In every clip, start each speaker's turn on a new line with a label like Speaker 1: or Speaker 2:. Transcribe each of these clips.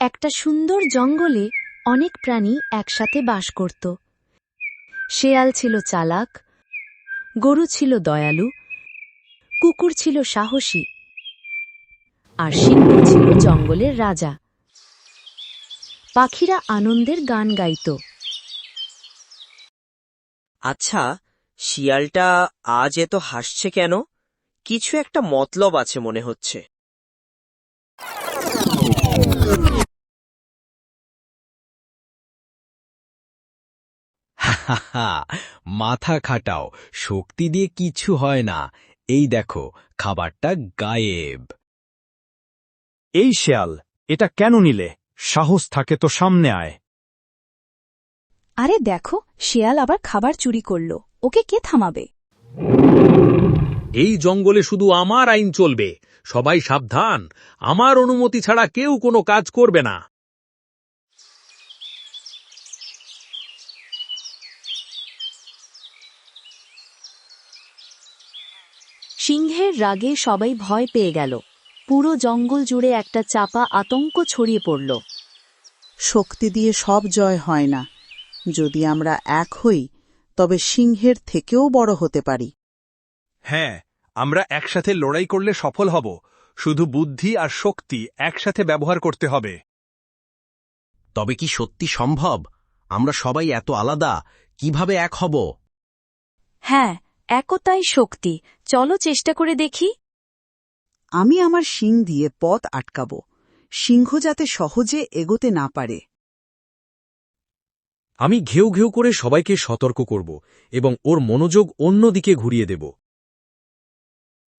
Speaker 1: একটা সুন্দর জঙ্গলে অনেক প্রাণী একসাথে বাস করত। শেয়াল ছিল চালাক, গরু ছিল দয়ালু, কুকুর ছিল সাহসী, আর সিংহ ছিল জঙ্গলের রাজা। পাখিরা আনন্দের গান গাইত।
Speaker 2: আচ্ছা, শিয়ালটা আজ এত হাসছে কেন? কিছু একটা মতলব আছে মনে হচ্ছে।
Speaker 3: হাহা, মাথা খাটাও, শক্তি দিয়ে কিছু হয় না। এই দেখো, খাবারটা গায়েব।
Speaker 4: এই শেয়াল, এটা কেন নিলে? সাহস থাকে তো সামনে আয়।
Speaker 5: আরে দেখো, শিয়াল আবার খাবার চুরি করল। ওকে কে থামাবে?
Speaker 6: এই জঙ্গলে শুধু আমার আইন চলবে। সবাই সাবধান, আমার অনুমতি ছাড়া কেউ কোনো কাজ করবে না।
Speaker 1: সিংহের রাগে সবাই ভয় পেয়ে গেল। পুরো জঙ্গল জুড়ে একটা চাপা আতঙ্ক ছড়িয়ে পড়ল।
Speaker 7: শক্তি দিয়ে সব জয় হয় না। যদি আমরা এক হই, তবে সিংহের থেকেও বড় হতে পারি।
Speaker 4: হ্যাঁ, আমরা একসাথে লড়াই করলে সফল হব। শুধু বুদ্ধি আর শক্তি একসাথে ব্যবহার করতে হবে।
Speaker 3: তবে কি সত্যি সম্ভব? আমরা সবাই এত আলাদা, কিভাবে এক হব?
Speaker 1: হ্যাঁ, একতাই শক্তি। চলো চেষ্টা করে দেখি।
Speaker 7: আমি আমার শিং দিয়ে পথ আটকাব, সিংহ যাতে সহজে এগোতে না পারে।
Speaker 6: আমি ঘেউ ঘেউ করে সবাইকে সতর্ক করব এবং ওর মনোযোগ অন্যদিকে ঘুরিয়ে দেব।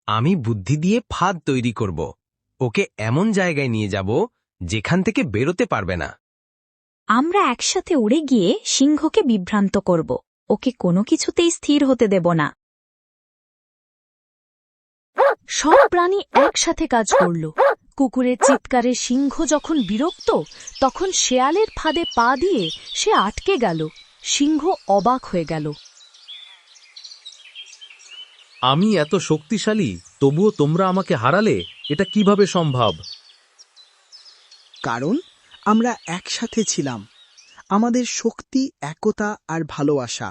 Speaker 3: আমি বুদ্ধি দিয়ে ফাঁদ তৈরি করব। ওকে এমন জায়গায় নিয়ে যাব যেখান থেকে বেরোতে পারবে না।
Speaker 5: আমরা একসাথে উড়ে গিয়ে সিংহকে বিভ্রান্ত করব। ওকে কোনো কিছুতেই স্থির হতে দেব না।
Speaker 1: সব প্রাণী একসাথে কাজ করল। কুকুরের চিৎকারে সিংহ যখন বিরক্ত, তখন শেয়ালের ফাঁদে পা দিয়ে সে আটকে গেল। সিংহ অবাক হয়ে গেল।
Speaker 6: আমি এত শক্তিশালী, তবুও তোমরা আমাকে হারালে? এটা কিভাবে সম্ভব?
Speaker 8: কারণ আমরা একসাথে ছিলাম। আমাদের শক্তি, একতা আর ভালোবাসা।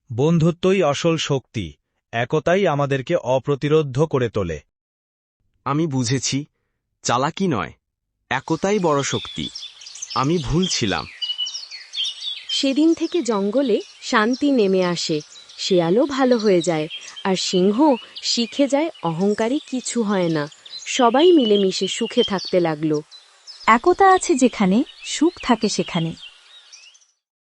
Speaker 4: বন্ধুত্বই আসল শক্তি। একতাই আমাদেরকে অপ্রতিরোধ্য করে তোলে।
Speaker 3: আমি বুঝেছি, চালাকি নয়, একতাই বড় শক্তি। আমি ভুল ছিলাম।
Speaker 1: সেদিন থেকে জঙ্গলে শান্তি নেমে আসে। শেয়ালও ভালো হয়ে যায়, আর সিংহ শিখে যায় অহংকারী কিছু হয় না। সবাই মিলেমিশে সুখে থাকতে লাগলো।
Speaker 5: একতা আছে যেখানে, সুখ থাকে সেখানে।